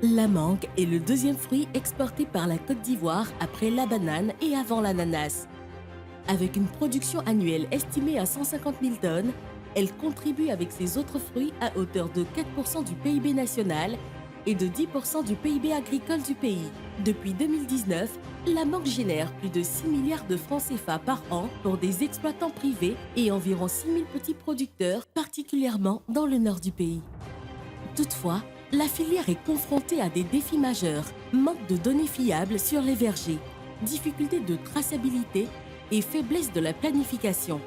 La mangue est le deuxième fruit exporté par la Côte d'Ivoire après la banane et avant l'ananas. Avec une production annuelle estimée à 150 000 tonnes, elle contribue avec ses autres fruits à hauteur de 4% du PIB national et de 10% du PIB agricole du pays. Depuis 2019, la mangue génère plus de 6 milliards de francs CFA par an pour des exploitants privés et environ 6 000 petits producteurs, particulièrement dans le nord du pays. Toutefois, la filière est confrontée à des défis majeurs, manque de données fiables sur les vergers, difficultés de traçabilité et faiblesse de la planification.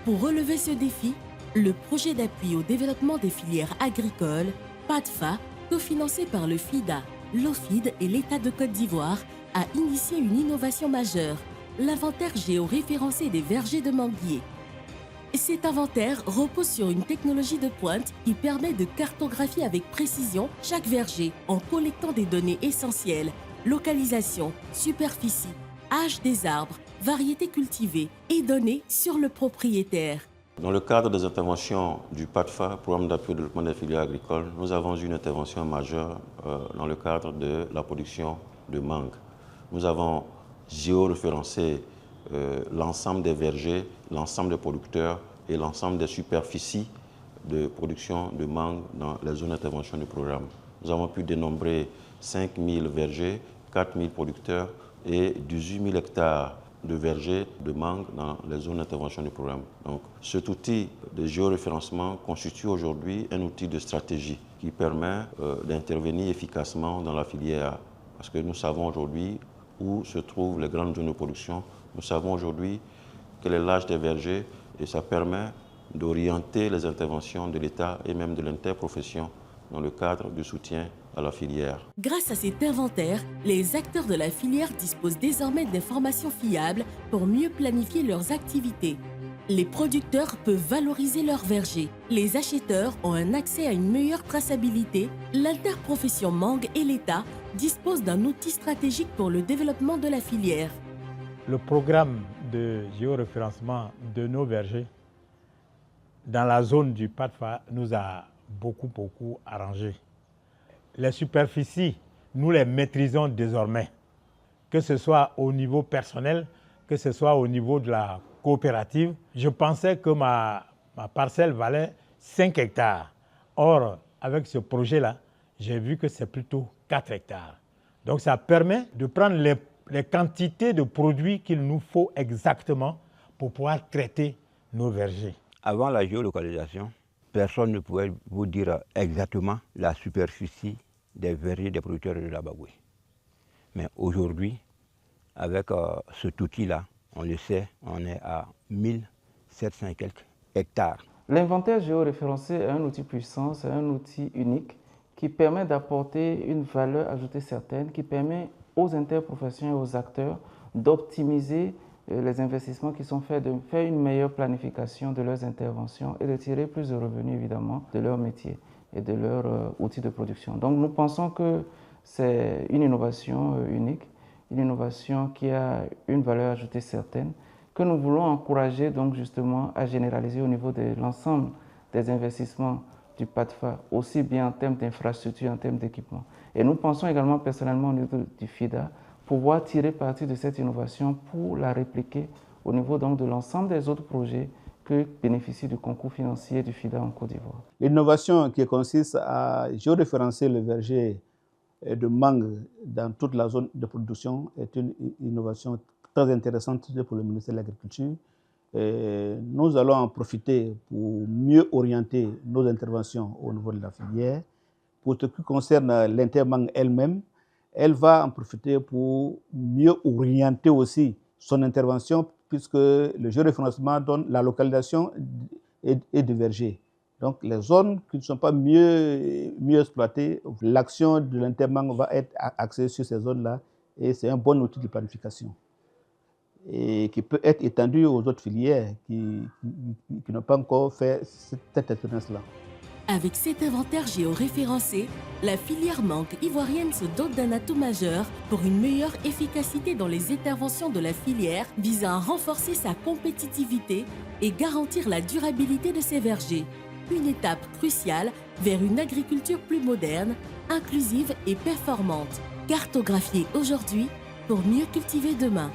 Pour relever ce défi, le projet d'appui au développement des filières agricoles, PADFA, cofinancé par le FIDA, l'OFID et l'État de Côte d'Ivoire, a initié une innovation majeure, l'inventaire géoréférencé des vergers de manguiers. Cet inventaire repose sur une technologie de pointe qui permet de cartographier avec précision chaque verger en collectant des données essentielles, localisation, superficie, âge des arbres, variétés cultivées et données sur le propriétaire. Dans le cadre des interventions du PADFA, Programme d'appui au développement des filières agricoles, nous avons eu une intervention majeure dans le cadre de la production de mangue. Nous avons géoréférencé l'ensemble des vergers, l'ensemble des producteurs et l'ensemble des superficies de production de mangue dans les zones d'intervention du programme. Nous avons pu dénombrer 5 000 vergers, 4 000 producteurs et 18 000 hectares de vergers de mangue dans les zones d'intervention du programme. Donc, cet outil de géoréférencement constitue aujourd'hui un outil de stratégie qui permet d'intervenir efficacement dans la filière. Parce que nous savons aujourd'hui où se trouvent les grandes zones de production. Nous savons aujourd'hui quel est l'âge des vergers et ça permet d'orienter les interventions de l'État et même de l'interprofession dans le cadre du soutien à la filière. Grâce à cet inventaire, les acteurs de la filière disposent désormais d'informations fiables pour mieux planifier leurs activités. Les producteurs peuvent valoriser leurs vergers. Les acheteurs ont un accès à une meilleure traçabilité. L'interprofession mangue et l'État disposent d'un outil stratégique pour le développement de la filière. Le programme de géoréférencement de nos vergers dans la zone du PADFA nous a beaucoup arrangé. Les superficies, nous les maîtrisons désormais, que ce soit au niveau personnel, que ce soit au niveau de la coopérative. Je pensais que ma parcelle valait 5 hectares. Or, avec ce projet-là, j'ai vu que c'est plutôt 4 hectares. Donc ça permet de prendre les quantités de produits qu'il nous faut exactement pour pouvoir traiter nos vergers. Avant la géolocalisation, personne ne pouvait vous dire exactement la superficie des vergers des producteurs de la Bagoué. Mais aujourd'hui, avec cet outil-là, on le sait, on est à 1700 et quelques hectares. L'inventaire géoréférencé est un outil puissant, c'est un outil unique qui permet d'apporter une valeur ajoutée certaine, qui permet aux interprofessions et aux acteurs d'optimiser les investissements qui sont faits, de faire une meilleure planification de leurs interventions et de tirer plus de revenus évidemment de leur métier et de leur outil de production. Donc nous pensons que c'est une innovation unique, une innovation qui a une valeur ajoutée certaine, que nous voulons encourager donc justement à généraliser au niveau de l'ensemble des investissements du PADFA, aussi bien en termes d'infrastructure, en termes d'équipement. Et nous pensons également personnellement au niveau du FIDA, pouvoir tirer parti de cette innovation pour la répliquer au niveau donc de l'ensemble des autres projets que bénéficient du concours financier du FIDA en Côte d'Ivoire. L'innovation qui consiste à géoréférencer le verger de mangue dans toute la zone de production est une innovation très intéressante pour le ministère de l'Agriculture. Nous allons en profiter pour mieux orienter nos interventions au niveau de la filière. Pour ce qui concerne l'intermangue elle-même, elle va en profiter pour mieux orienter aussi son intervention puisque le géoréférencement donne la localisation et de vergers. Donc les zones qui ne sont pas mieux exploitées, l'action de l'intermangue va être axée sur ces zones-là et c'est un bon outil de planification et qui peut être étendu aux autres filières qui n'ont pas encore fait cette expérience-là. Avec cet inventaire géoréférencé, la filière mangue ivoirienne se dote d'un atout majeur pour une meilleure efficacité dans les interventions de la filière visant à renforcer sa compétitivité et garantir la durabilité de ses vergers. une étape cruciale vers une agriculture plus moderne, inclusive et performante. Cartographier aujourd'hui pour mieux cultiver demain.